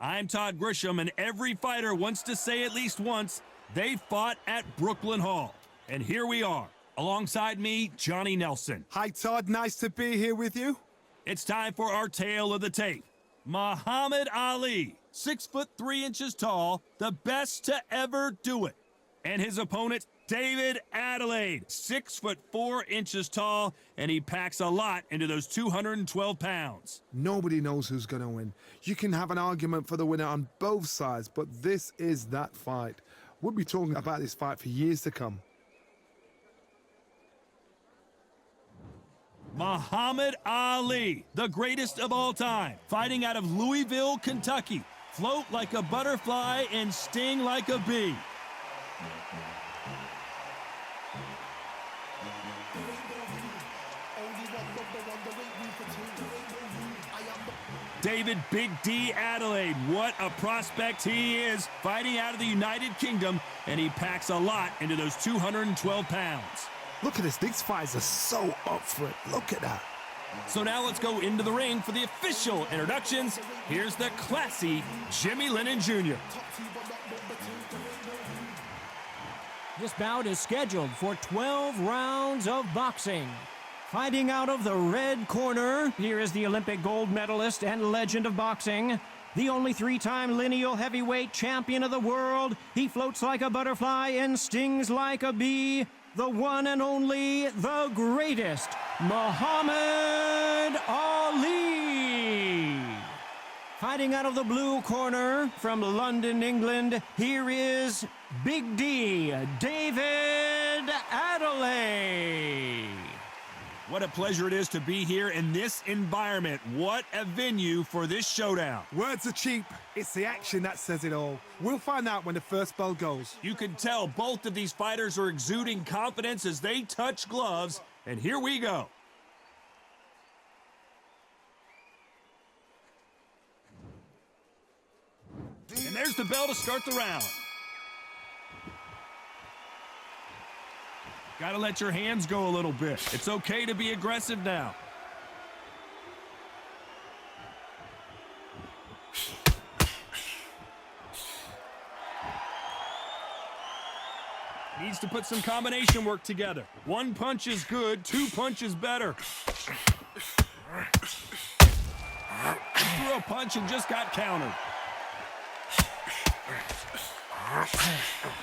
I'm Todd Grisham, and every fighter wants to say at least once they fought at Brooklyn Hall. And here we are. Alongside me, Johnny Nelson. Hi, Todd. Nice to be here with you. It's time for our tale of the tape. Muhammad Ali, 6'3" tall, the best to ever do it. And his opponent, David Adeleye, 6'4" tall, and he packs a lot into those 212 pounds. Nobody knows who's going to win. You can have an argument for the winner on both sides, but this is that fight. We'll be talking about this fight for years to come. Muhammad Ali, the greatest of all time, fighting out of Louisville, Kentucky. Float like a butterfly and sting like a bee. David Big D Adeleye, what a prospect he is, fighting out of the United Kingdom, and he packs a lot into those 212 pounds. Look at this. These fights are so up for it. Look at that. So now let's go into the ring for the official introductions. Here's the classy Jimmy Lennon Jr. This bout is scheduled for 12 rounds of boxing. Fighting out of the red corner, here is the Olympic gold medalist and legend of boxing, the only three-time lineal heavyweight champion of the world. He floats like a butterfly and stings like a bee. The one and only, the greatest, Muhammad Ali. Fighting out of the blue corner from London, England, here is Big D, David Adeleye. What a pleasure it is to be here in this environment. What a venue for this showdown. Words are cheap. It's the action that says it all. We'll find out when the first bell goes. You can tell both of these fighters are exuding confidence as they touch gloves. And here we go. And there's the bell to start the round. Gotta let your hands go a little bit. It's okay to be aggressive now. Needs to put some combination work together. One punch is good, two punches better. Threw a punch and just got countered.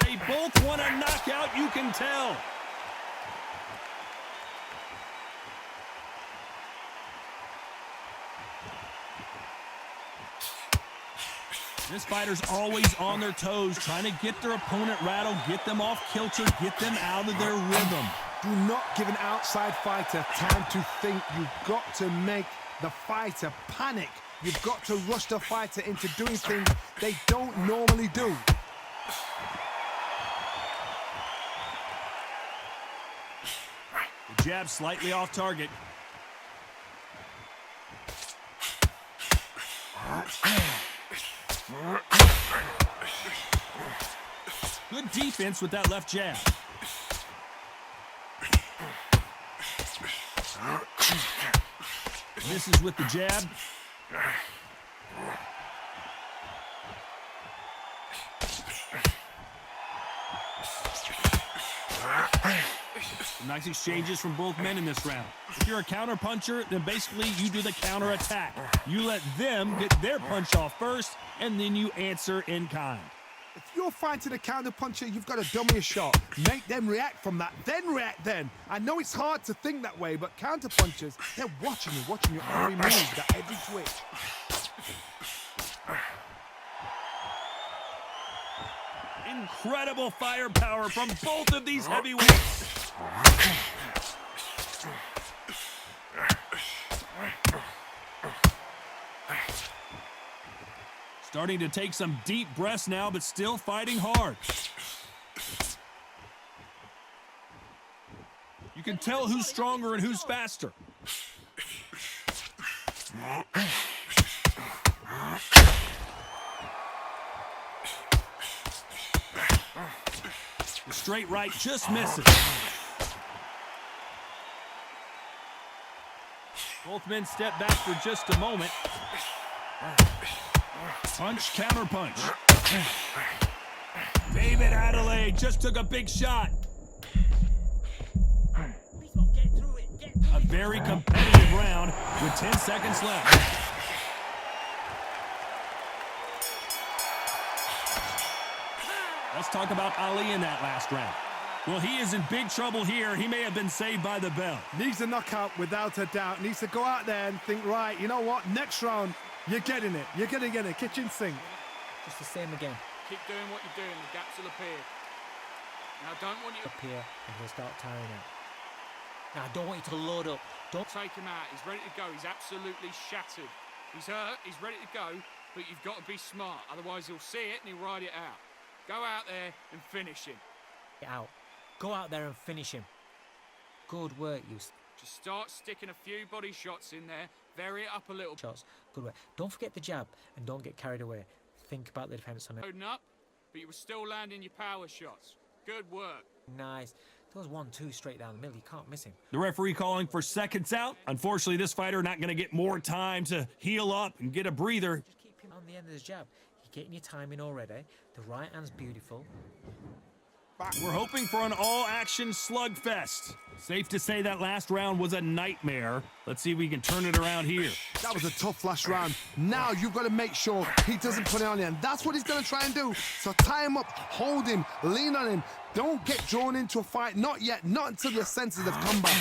They both want a knockout, you can tell. This fighter's always on their toes, trying to get their opponent rattled, get them off kilter, get them out of their rhythm. Do not give an outside fighter time to think. You've got to make the fighter panic. You've got to rush the fighter into doing things they don't normally do. The jab slightly off target. Good defense with that left jab. Misses with the jab. Nice exchanges from both men in this round. If you're a counter puncher, then basically you do the counter attack. You let them get their punch off first, and then you answer in kind. If you're fighting a counter puncher, you've got to dummy a shot. Make them react from that, then react then. I know it's hard to think that way, but counter punchers, they're watching your every move, that every twitch. Incredible firepower from both of these heavyweights. Starting to take some deep breaths now, but still fighting hard. You can tell who's stronger and who's faster. The straight right just misses. Both men step back for just a moment. Punch, counter punch. David Adeleye just took a big shot. A very competitive round with 10 seconds left. Let's talk about Ali in that last round. Well, he is in big trouble here. He may have been saved by the bell. Needs a knockout without a doubt. Needs to go out there and think, right, you know what? Next round, you're getting it. You're going to get it. Kitchen sink. Just the same again. Keep doing what you're doing. The gaps will appear. Now, don't want you to Up here, and he'll start tiring out. Now, I don't want you to load up. Don't take him out. He's ready to go. He's absolutely shattered. He's hurt. He's ready to go. But you've got to be smart. Otherwise, he'll see it and he'll ride it out. Go out there and finish him. get out. Go out there and finish him. Good work, you Just start sticking a few body shots in there. Vary it up a little. shots. Good work. Don't forget the jab and don't get carried away. Think about the defense on it. Loading up, but you were still landing your power shots. Good work. Nice. Those 1-2 straight down the middle. You can't miss him. The referee calling for seconds out. Unfortunately, this fighter not going to get more time to heal up and get a breather. Just keep him on the end of his jab. You're getting your timing already. The right hand's beautiful. We're hoping for an all-action slugfest. Safe to say that last round was a nightmare. Let's see if we can turn it around here. That was a tough last round. Now you've got to make sure he doesn't put it on you, and that's what he's going to try and do. So tie him up, hold him, lean on him. Don't get drawn into a fight. Not yet. Not until your senses have come back.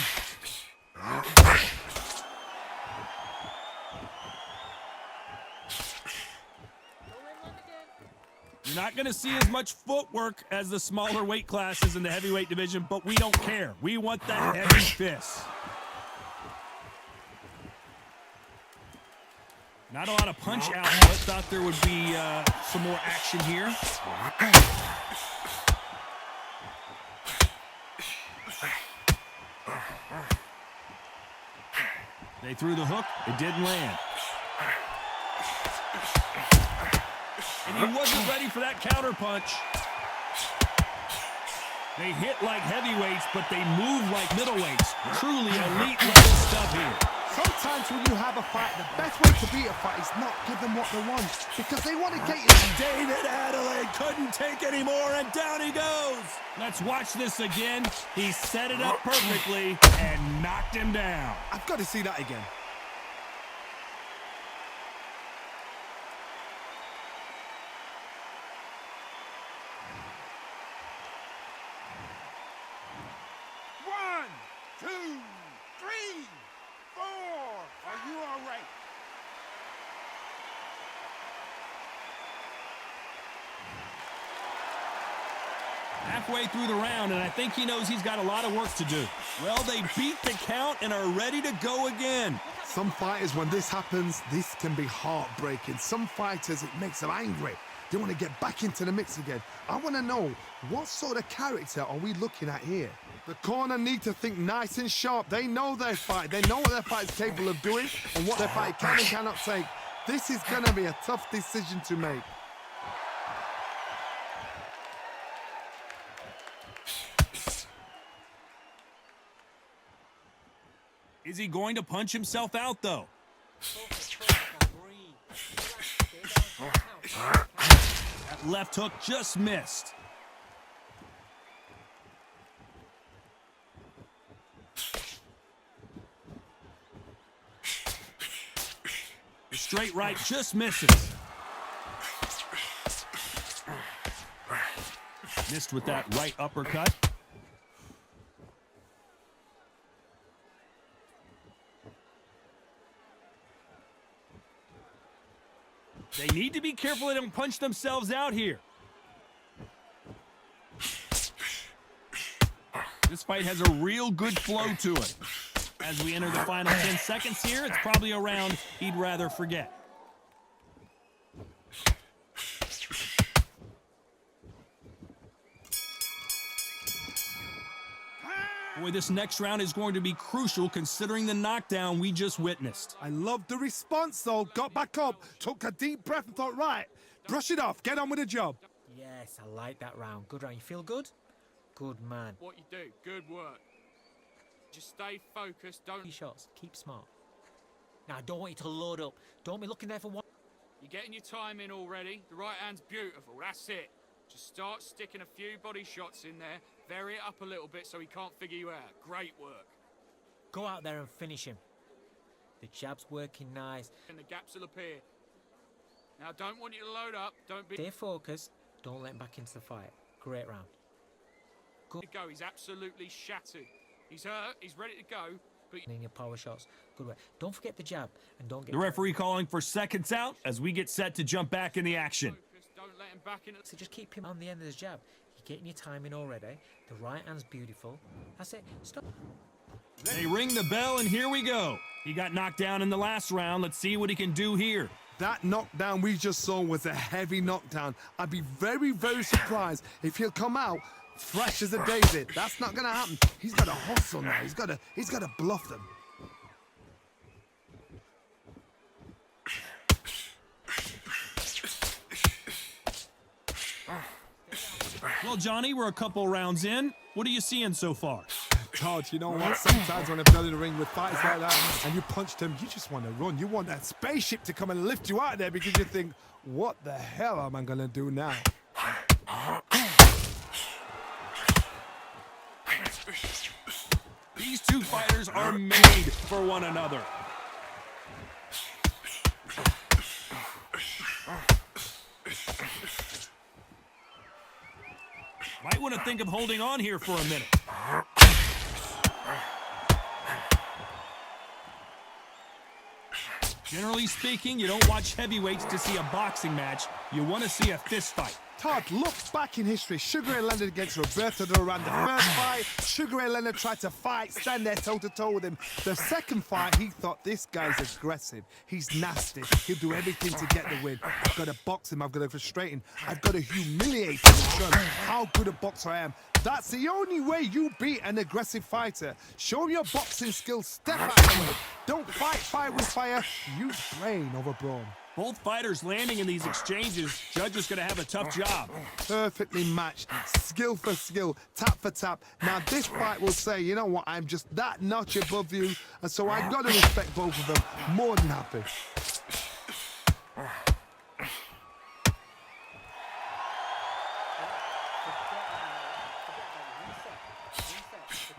You're not going to see as much footwork as the smaller weight classes in the heavyweight division, but we don't care. We want that heavy fist. Not a lot of punch output. Thought there would be some more action here. They threw the hook. It didn't land. And he wasn't ready for that counter punch. They hit like heavyweights, but they move like middleweights. Truly elite level stuff here. Sometimes when you have a fight, the best way to beat a fight is not give them what they want, because they want to get you. David Adeleye couldn't take any more, and down he goes. Let's watch this again. He set it up perfectly and knocked him down. I've got to see that again. One, two, three, four. Are you all right? Halfway through the round, and I think he knows he's got a lot of work to do. Well, they beat the count and are ready to go again. Some fighters, when this happens, this can be heartbreaking. Some fighters, it makes them angry. They want to get back into the mix again. I want to know, what sort of character are we looking at here? The corner need to think nice and sharp. They know their fight. They know what their fight is capable of doing and what their fight can and cannot take. This is going to be a tough decision to make. Is he going to punch himself out, though? That left hook just missed. The straight right just misses. Missed with that right uppercut. They need to be careful they don't punch themselves out here. This fight has a real good flow to it. As we enter the final 10 seconds here, it's probably a round he'd rather forget. Boy, this next round is going to be crucial considering the knockdown we just witnessed. I love the response, though. Got back up, took a deep breath and thought, right, brush it off, get on with the job. Yes, I like that round. Good round. You feel good? Good man. What you do, good work. Just stay focused. Don't. Shots. Keep smart. Now, I don't want you to load up. Don't be looking there for one. You getting your time in already. The right hand's beautiful. That's it. Just start sticking a few body shots in there. Vary it up a little bit so he can't figure you out. Great work. Go out there and finish him. The jab's working nice. And the gaps will appear. Now, don't want you to load up. Don't be... Stay focused. Don't let him back into the fight. Great round. Go. He's absolutely shattered. He's hurt. He's ready to go. But In your power shots. Good work. Don't forget the jab and don't get... The referee calling for seconds out as we get set to jump back in the action. focus. Don't let him back in. So just keep him on the end of the jab. You're getting your timing already. The right hand's beautiful. That's it. Stop. They ring the bell and here we go. He got knocked down in the last round. Let's see what he can do here. That knockdown we just saw was a heavy knockdown. I'd be very, very surprised if he'll come out fresh as a daisy. That's not gonna happen. He's got to hustle now. He's got to bluff them. Well, Johnny, we're a couple rounds in. What are you seeing so far? Todd, you know what? Sometimes when I've done in the ring with fights like that and you punched him, you just want to run. You want that spaceship to come and lift you out of there because you think, what the hell am I going to do now? These two fighters are made for one another. Might want to think of holding on here for a minute. Generally speaking, you don't watch heavyweights to see a boxing match. You want to see a fist fight. Todd, look back in history. Sugar Ray Leonard against Roberto Duran. The first fight, Sugar Ray Leonard tried to fight, stand there toe-to-toe with him. The second fight, he thought, this guy's aggressive. He's nasty. He'll do everything to get the win. I've got to box him. I've got to frustrate him. I've got to humiliate him and show him how good a boxer I am. That's the only way you beat an aggressive fighter. Show him your boxing skills. Step out of the way. Don't fight fire with fire. Use brain over brawn. Both fighters landing in these exchanges. Judge is going to have a tough job. Perfectly matched, skill for skill, tap for tap. Now this fight will say, you know what, I'm just that notch above you, and so I've got to respect both of them. More than happy.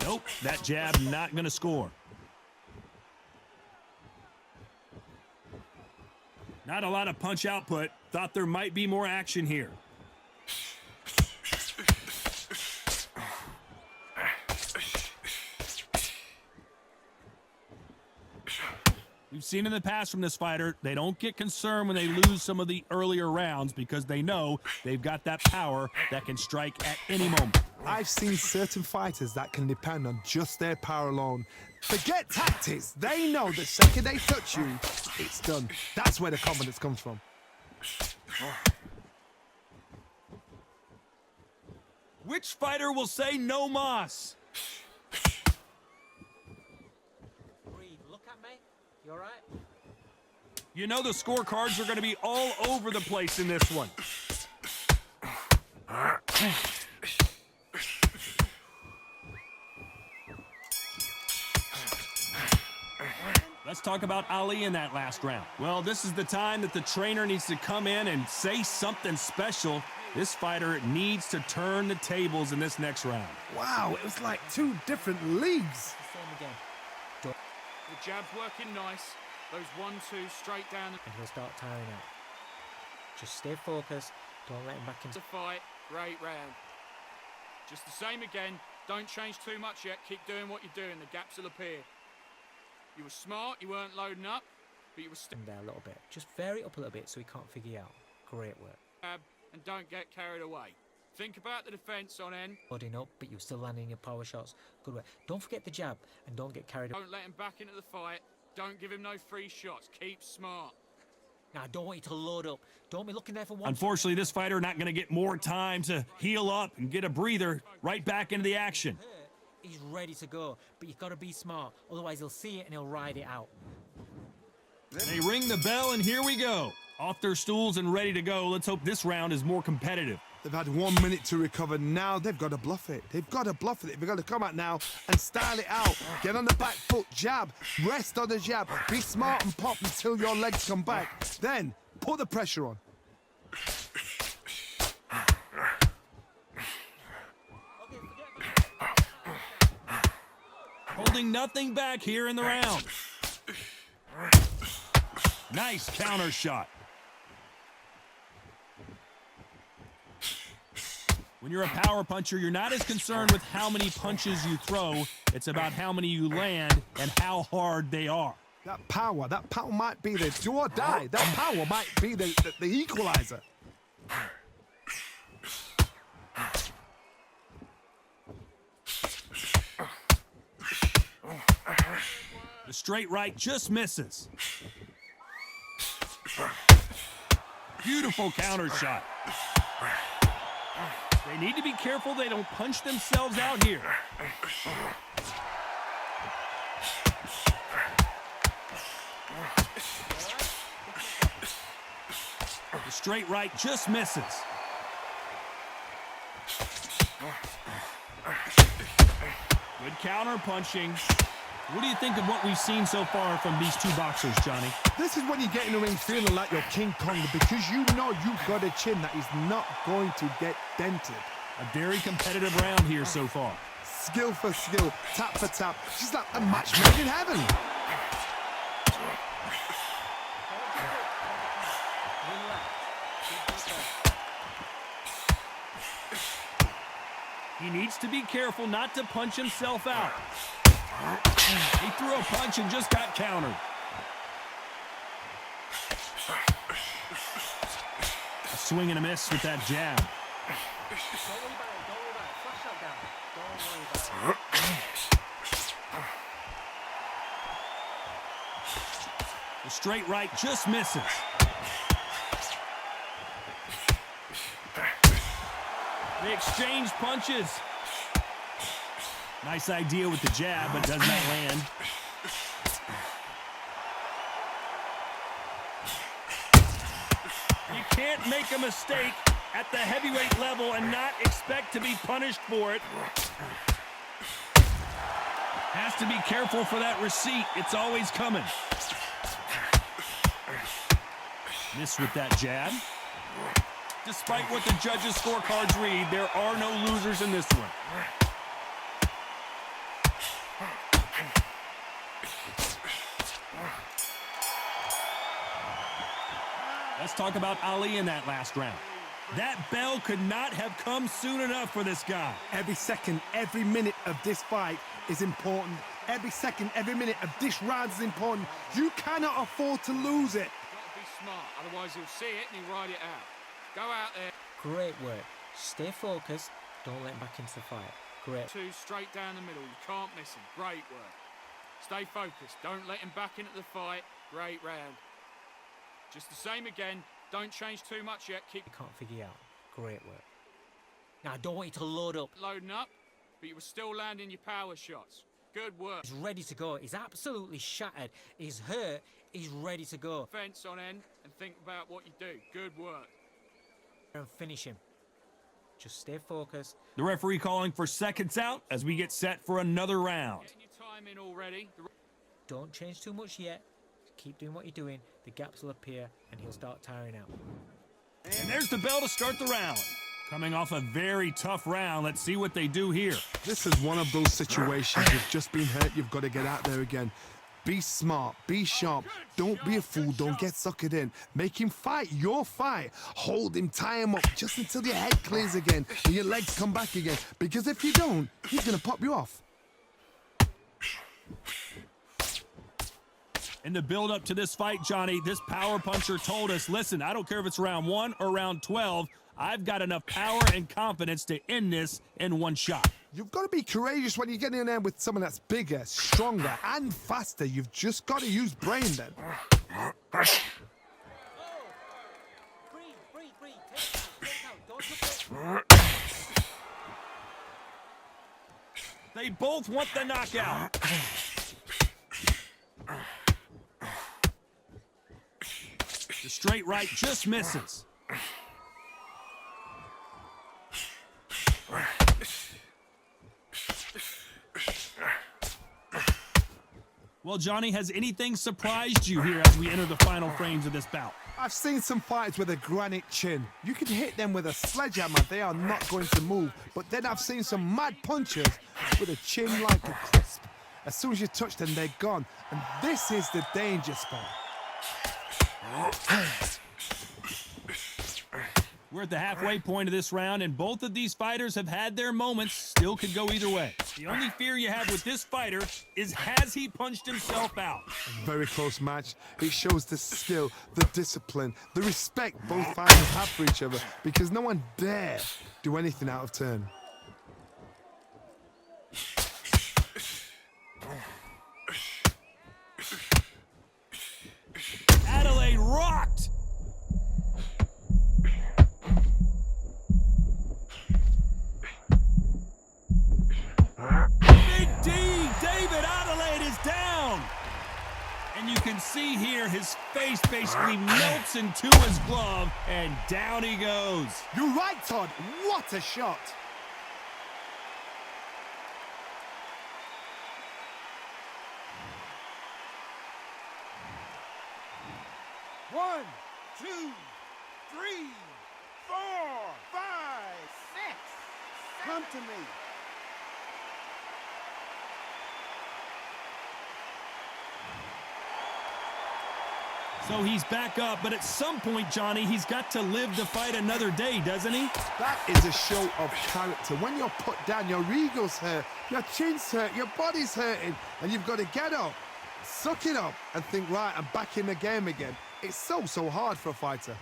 Nope, that jab not going to score. Not a lot of punch output. Thought there might be more action here. We've seen in the past from this fighter, they don't get concerned when they lose some of the earlier rounds because they know they've got that power that can strike at any moment. I've seen certain fighters that can depend on just their power alone. Forget tactics. They know the second they touch you, it's done. That's where the confidence comes from. Which fighter will say no mas? Breathe. Look at me. You all right? You know the scorecards are going to be all over the place in this one. Let's talk about Ali in that last round. Well, this is the time that the trainer needs to come in and say something special. This fighter needs to turn the tables in this next round. Wow, it was like two different leagues. Same again. The jab's working nice. Those 1-2 straight down And he'll start tiring out. Just stay focused. Don't let him back into the fight. Great round. Just the same again. Don't change too much yet. Keep doing what you're doing. The gaps will appear. You were smart. You weren't loading up, but you were still there a little bit. Just vary it up a little bit so he can't figure you out. Great work. And don't get carried away. Think about the defense on end. Loading up, but you're still landing your power shots. Good work. Don't forget the jab and don't get carried away. Don't let him back into the fight. Don't give him no free shots. Keep smart. Now, I don't want you to load up. Don't be looking there for one. Unfortunately, this fighter not going to get more time to heal up and get a breather. Right back into the action. He's ready to go, but you've got to be smart. Otherwise, he'll see it and he'll ride it out. They ring the bell, and here we go. Off their stools and ready to go. Let's hope this round is more competitive. They've had 1 minute to recover. Now they've got to bluff it. They've got to bluff it. They've got to come out now and style it out. Get on the back foot, jab, rest on the jab. Be smart and pop until your legs come back. Then Put the pressure on. Holding nothing back here in the round. Nice counter shot. When you're a power puncher, you're not as concerned with how many punches you throw. It's about how many you land and how hard they are. That power might be the do or die. That power might be the equalizer. The straight right just misses. Beautiful counter shot. They need to be careful they don't punch themselves out here. The straight right just misses. Good counter punching. What do you think of what we've seen so far from these two boxers, Johnny? This is when you get in the ring feeling like you're King Kong because you know you've got a chin that is not going to get dented. A very competitive round here so far. Skill for skill, tap for tap. She's like a match made in heaven. He needs to be careful not to punch himself out. He threw a punch and just got countered. A swing and a miss with that jab. The straight right just misses. They exchange punches. Nice idea with the jab, but does not land. You can't make a mistake at the heavyweight level and not expect to be punished for it. Has to be careful for that receipt. It's always coming. Miss with that jab. Despite what the judges' scorecards read, there are no losers in this one. Let's talk about Ali in that last round. That bell could not have come soon enough for this guy. Every second, every minute of this fight is important. Every second, every minute of this round is important. You cannot afford to lose it. You've got to be smart, otherwise he'll see it and he'll ride it out. Go out there. Great work. Stay focused. Don't let him back into the fight. Great. Two straight down the middle. You can't miss him. Great work. Stay focused. Don't let him back into the fight. Great round. Just the same again. Don't change too much yet. Keep You can't figure it out. Great work. Now, I don't want you to load up. loading up, but you were still landing your power shots. Good work. He's ready to go. He's absolutely shattered. He's hurt. He's ready to go. Fence on end and think about what you do. Good work. And finish him. Just stay focused. The referee calling for seconds out as we get set for another round. Getting your time in already. Don't change too much yet. Keep doing what you're doing. The gaps will appear and he'll start tiring out. And there's the bell to start the round. Coming off a very tough round, let's see what they do here. This is one of those situations. You've just been hurt. You've got to get out there again. Be smart. Be sharp. Don't be a fool. Don't get suckered in. Make him fight your fight. Hold him. Tie him up just until your head clears again and your legs come back again. Because if you don't, he's going to pop you off. In the build-up to this fight, Johnny, this power puncher told us, listen, I don't care if it's round 1 or round 12, I've got enough power and confidence to end this in one shot. You've got to be courageous when you get in there with someone that's bigger, stronger, and faster. You've just got to use brain then. Breathe. Take out. They both want the knockout. The straight right just misses. Well, Johnny, has anything surprised you here as we enter the final frames of this bout? I've seen some fighters with a granite chin. You can hit them with a sledgehammer, they are not going to move. But then I've seen some mad punchers with a chin like a crisp. As soon as you touch them, they're gone. And this is the danger spot. We're at the halfway point of this round, and both of these fighters have had their moments. Still could go either way. The only fear you have with this fighter is, has he punched himself out? Very close match. It shows the skill, the discipline, the respect both fighters have for each other, because no one dare do anything out of turn. Adeleye rocked! Big D, David Adeleye is down! And you can see here his face basically melts into his glove, and down he goes. You're right, Todd. What a shot. One, two, three, 4, 5, 6. Come to me. So he's back up, but at some point, Johnny, he's got to live to fight another day, doesn't he? That is a show of character. When you're put down, your ego's hurt, your chin's hurt, your body's hurting, and you've got to get up, suck it up, and think, right, I'm back in the game again. It's so hard for a fighter.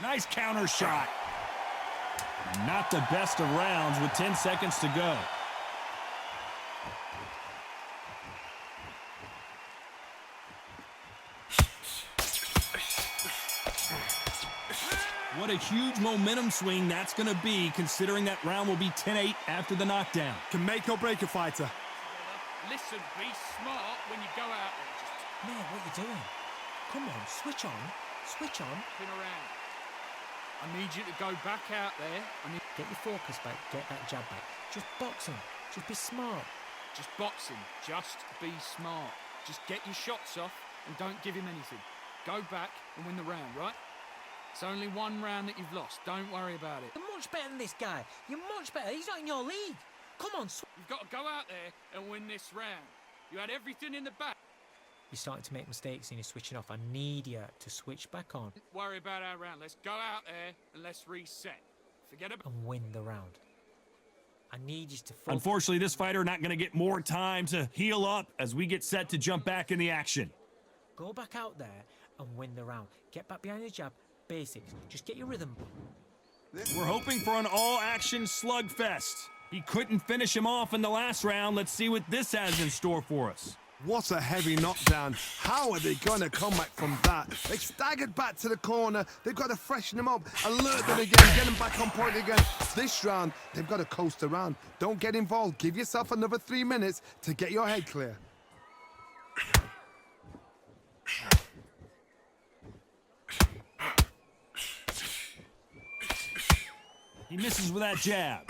Nice counter shot. Not the best of rounds with 10 seconds to go. What a huge momentum swing that's going to be, considering that round will be 10-8 after the knockdown. Can make or break a fighter. Listen, be smart when you go out there. Just Man, what are you doing? Come on, switch on. Switch on. spin around. I need you to go back out there. Get your focus back. Get that jab back. Just boxing. Just be smart. Just boxing. Just be smart. Just get your shots off and don't give him anything. Go back and win the round, right? It's only one round that you've lost. Don't worry about it. You're much better than this guy. You're much better. He's not in your league. Come on, You've got to go out there and win this round. You had everything in the back. You're starting to make mistakes and you're switching off. I need you to switch back on Don't worry about our round. Let's go out there and let's reset. Forget about... and win the round. I need you to focus. Unfortunately, this fighter not going to get more time to heal up as we get set to jump back in the action. Go back out there and win the round. Get back behind the jab. Basics. Just get your rhythm. We're hoping for an all-action slugfest. He couldn't finish him off in the last round. Let's see what this has in store for us. What a heavy knockdown. How are they going to come back from that? They staggered back to the corner. They've got to freshen them up, alert them again, get them back on point again. This round, they've got to coast around. Don't get involved. Give yourself another 3 minutes to get your head clear. He misses with that jab.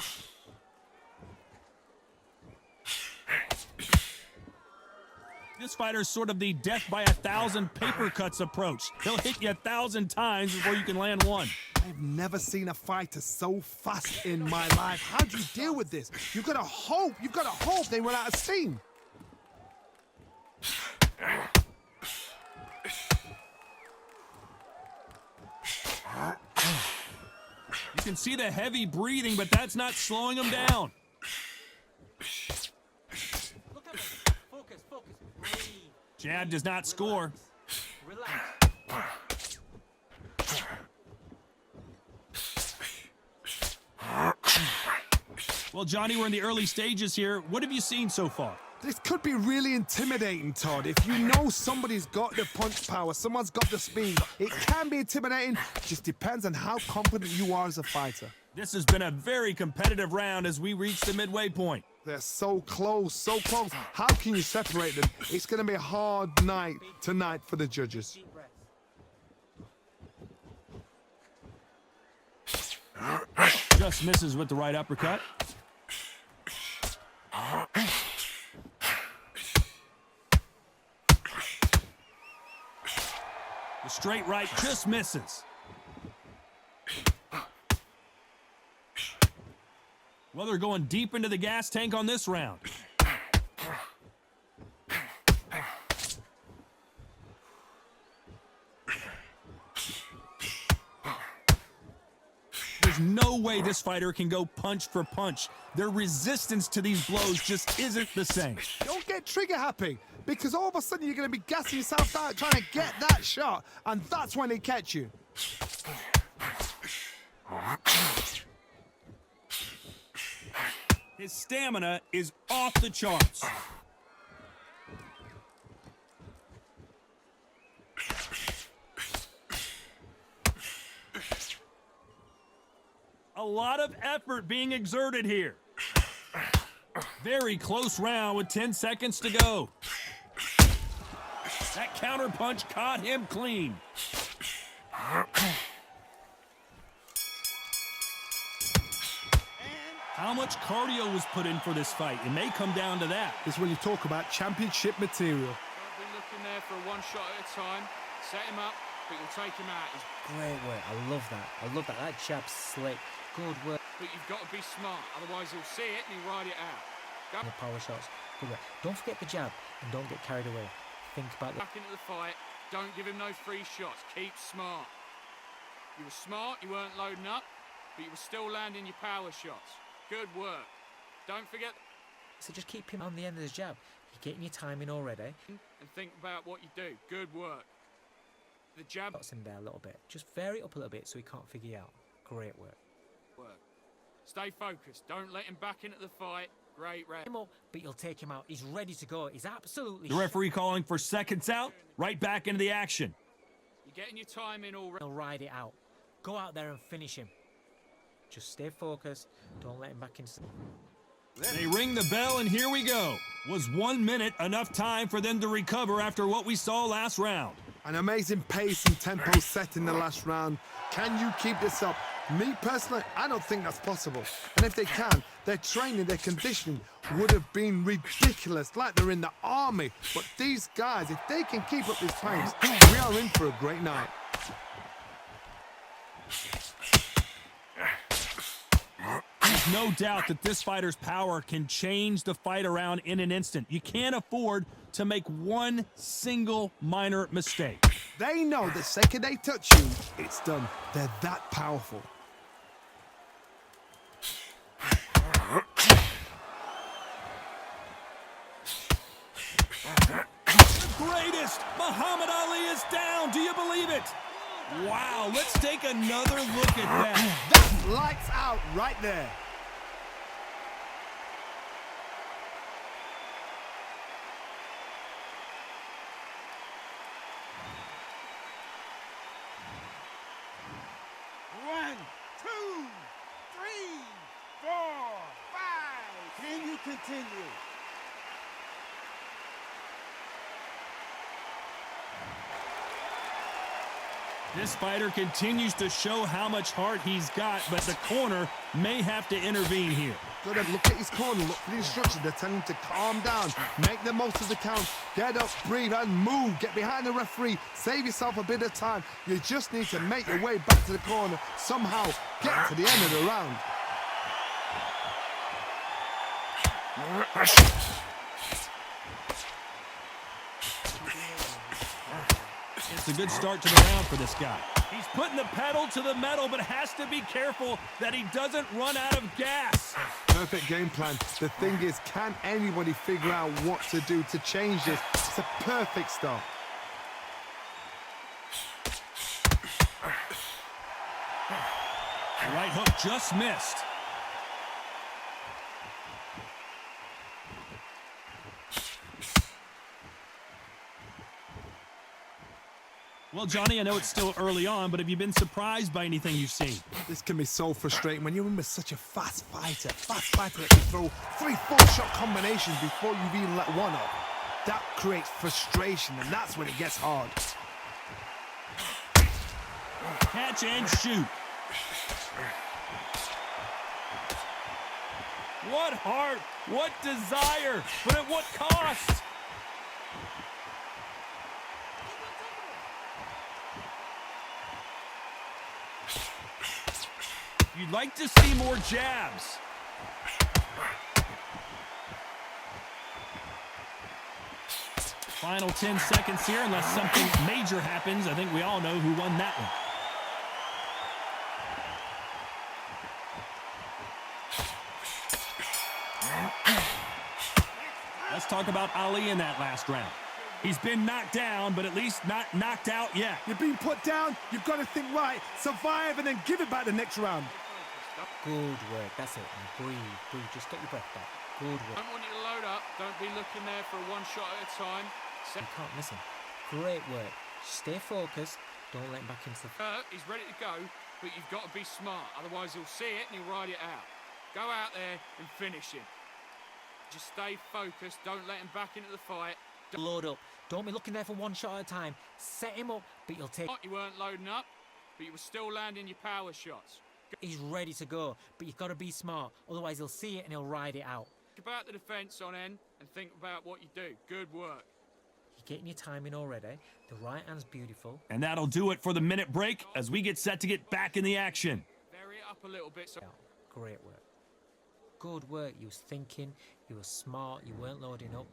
This fighter's sort of the death by 1,000 paper cuts approach. He'll hit you 1,000 times before you can land one. I've never seen a fighter so fast in my life. How do you deal with this? You've got to hope they run out of steam. You can see the heavy breathing, but that's not slowing him down. Look at me. Focus. Breathe. Jab does not score. Relax. Well, Johnny, we're in the early stages here. What have you seen so far? This could be really intimidating, Todd. If you know somebody's got the punch power, someone's got the speed, it can be intimidating. Just depends on how confident you are as a fighter. This has been a very competitive round as we reach the midway point. They're so close, so close. How can you separate them? It's going to be a hard night tonight for the judges. Deep breath. Just misses with the right uppercut. The straight right just misses. Well, they're going deep into the gas tank on this round. There's no way this fighter can go punch for punch. Their resistance to these blows just isn't the same. Don't get trigger happy, because all of a sudden you're going to be gassing yourself out trying to get that shot, and that's when they catch you. His stamina is off the charts. A lot of effort being exerted here. Very close round with 10 seconds to go. That counter punch caught him clean. How much cardio was put in for this fight? It may come down to that. This is when you talk about championship material. Don't be looking there for a one shot at a time. Set him up, but you'll take him out. Great work. I love that. I love that. That jab's slick. Good work. But you've got to be smart, otherwise he'll see it and he'll ride it out. Go The power shots. Good work. Don't forget the jab and don't get carried away. Think about the... back into the fight. Don't give him no free shots. Keep smart. You were smart, you weren't loading up, but you were still landing your power shots. Good work. Don't forget... So just keep him on the end of his jab. You're getting your timing already. and think about what you do. Good work. The jab... Got him there a little bit. Just vary it up a little bit so he can't figure you out. Great work. Stay focused. Don't let him back into the fight. Great round. Him up, but you'll take him out. He's ready to go. He's absolutely... The referee calling for seconds out, right back into the action. You're getting your time in already. He'll ride it out. Go out there and finish him. Just stay focused. Don't let him back into... They ring the bell, and here we go. Was 1 minute enough time for them to recover after what we saw last round? An amazing pace and tempo set in the last round. Can you keep this up? Me personally, I don't think that's possible. And if they can, their training, their conditioning would have been ridiculous, like they're in the army. But these guys, if they can keep up this pace, we are in for a great night. There's no doubt that this fighter's power can change the fight around in an instant. You can't afford to make one single minor mistake. They know the second they touch you, it's done. They're that powerful. The greatest! Muhammad Ali is down! Do you believe it? Wow, let's take another look at that. That's lights out right there. One, two, three, 4, 5. Can you continue? This fighter continues to show how much heart he's got, but the corner may have to intervene here. Go ahead, look at his corner, look for the instructions. They're telling him to calm down, make the most of the count, get up, breathe, and move. Get behind the referee, save yourself a bit of time. You just need to make your way back to the corner, somehow get to the end of the round. It's a good start to the round for this guy. He's putting the pedal to the metal, but has to be careful that he doesn't run out of gas. Perfect game plan. The thing is, can anybody figure out what to do to change this? It's a perfect start. The right hook just missed. Well, Johnny, I know it's still early on, but have you been surprised by anything you've seen? This can be so frustrating when you're in with such a fast fighter that can throw 3 4-shot combinations before you've even let one up. That creates frustration, and that's when it gets hard. Catch and shoot. What heart, what desire, but at what cost? You'd like to see more jabs. Final 10 seconds here, unless something major happens. I think we all know who won that one. Let's talk about Ali in that last round. He's been knocked down, but at least not knocked out yet. You're being put down, you've got to think right, survive, and then give it back the next round. Good work. That's it. Now breathe. Just get your breath back. Good work. Don't want you to load up. Don't be looking there for a one shot at a time. You can't miss him. Great work. Stay focused. Don't let him back into the... He's ready to go, but you've got to be smart. Otherwise, he'll see it and he'll ride it out. Go out there and finish him. Just stay focused. Don't let him back into the fight. Load up. Don't be looking there for one shot at a time. Set him up, but you'll take... You weren't loading up, but you were still landing your power shots. He's ready to go, but you've got to be smart. Otherwise, he'll see it and he'll ride it out. Think about the defence on end and think about what you do. Good work. You're getting your timing already. The right hand's beautiful. And that'll do it for the minute break as we get set to get back in the action. Vary it up a little bit. So Great work. Good work. You was thinking. You were smart. You weren't loading up.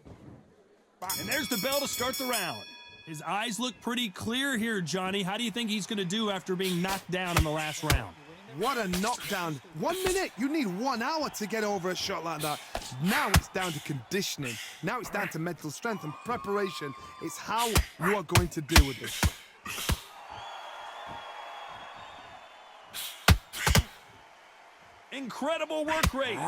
And there's the bell to start the round. His eyes look pretty clear here, Johnny. How do you think he's going to do after being knocked down in the last round? What a knockdown. 1 minute, you need 1 hour to get over a shot like that. Now it's down to conditioning. Now it's down to mental strength and preparation. It's how you are going to deal with this. Incredible work rate.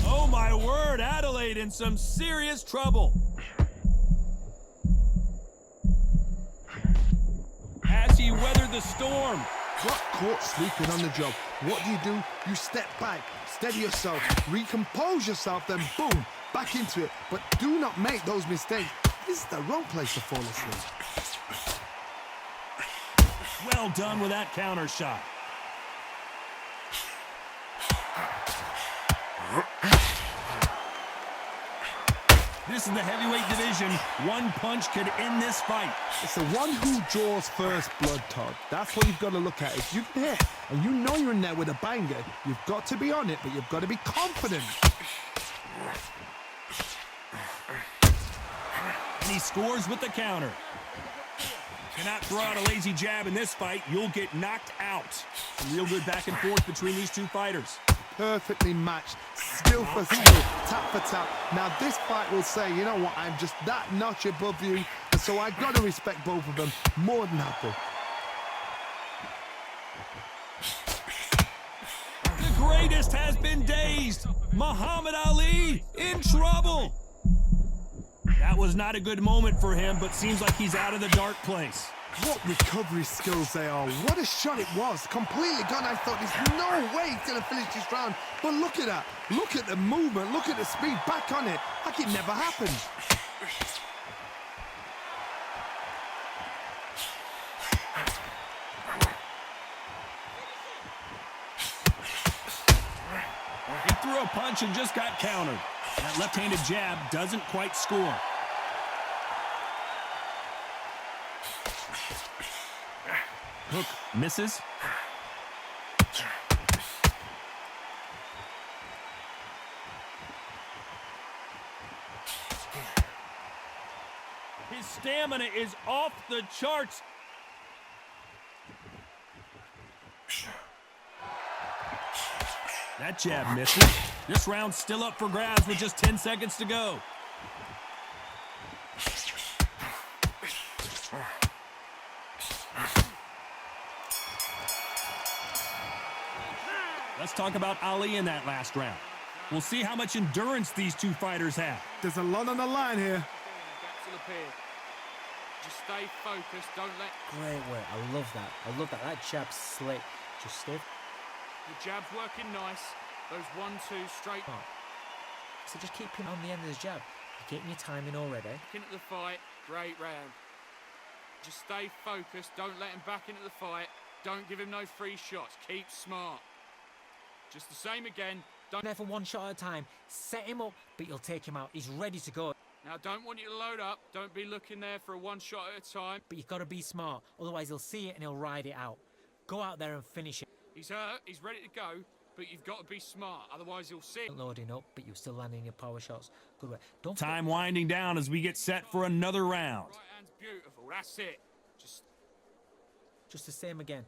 Oh my word, Adelaide in some serious trouble. As he weathered the storm. Got caught sleeping on the job. What do? You step back, steady yourself, recompose yourself, then boom, back into it. But do not make those mistakes. This is the wrong place to fall asleep. Well done with that counter shot. This is the heavyweight division. One punch could end this fight. It's the one who draws first blood, Todd. That's what you've got to look at. If you can hit and you know you're in there with a banger, you've got to be on it, but you've got to be confident. And he scores with the counter. Cannot throw out a lazy jab in this fight. You'll get knocked out. Some real good back and forth between these two fighters. Perfectly matched, skill for skill, tap for tap. Now this fight will say, you know what, I'm just that notch above you, and so I've got to respect both of them more than happy. The greatest has been dazed. Muhammad Ali in trouble. That was not a good moment for him, but seems like he's out of the dark place. What recovery skills they are. What a shot it was. Completely gone. I thought there's no way he's going to finish this round. But look at that. Look at the movement. Look at the speed. Back on it. Like it never happened. He threw a punch and just got countered. That left-handed jab doesn't quite score. Hook misses. His stamina is off the charts. That jab misses. This round's still up for grabs with just 10 seconds to go. Let's talk about Ali in that last round. We'll see how much endurance these two fighters have. There's a lot on the line here. Just stay focused. Don't let... Great work. I love that. I love that. That jab's slick. Just stay. The jab's working nice. Those 1-2 straight... Oh. So just keep him on the end of his jab. You're getting your timing already. Back into the fight. Great round. Just stay focused. Don't let him back into the fight. Don't give him no free shots. Keep smart. Just the same again. Don't... There for one shot at a time. Set him up, but you'll take him out. He's ready to go. Now, I don't want you to load up. Don't be looking there for a one shot at a time. But you've got to be smart, otherwise he'll see it and he'll ride it out. Go out there and finish it. He's hurt, he's ready to go, but you've got to be smart, otherwise he'll see it. Loading up, but you're still landing your power shots. Good work. Don't Time winding down as we get set for another round. Right hand's beautiful, that's it. Just the same again.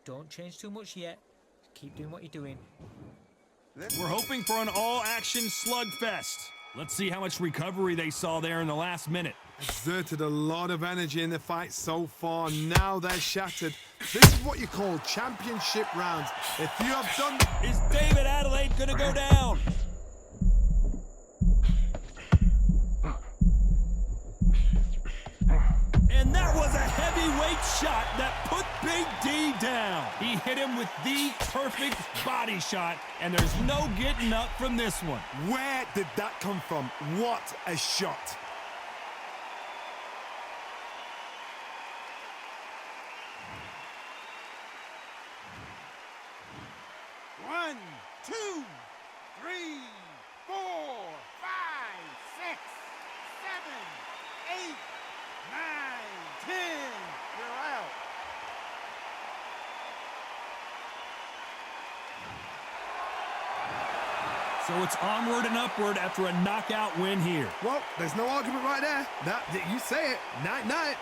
Don't change too much yet. Keep doing what you're doing. We're hoping for an all-action slugfest. Let's see how much recovery they saw there in the last minute. Exerted a lot of energy in the fight so far. Now they're shattered. This is what you call championship rounds. If you have done... Is David Adeleye gonna go down? And that was a heavyweight shot that put Big D down. He hit him with the perfect body shot, and there's no getting up from this one. Where did that come from? What a shot. One, two, three, 4, 5, 6, 7, 8, 9, 10. You're out. So it's onward and upward after a knockout win here. Well, there's no argument right there. You say it. Night-night.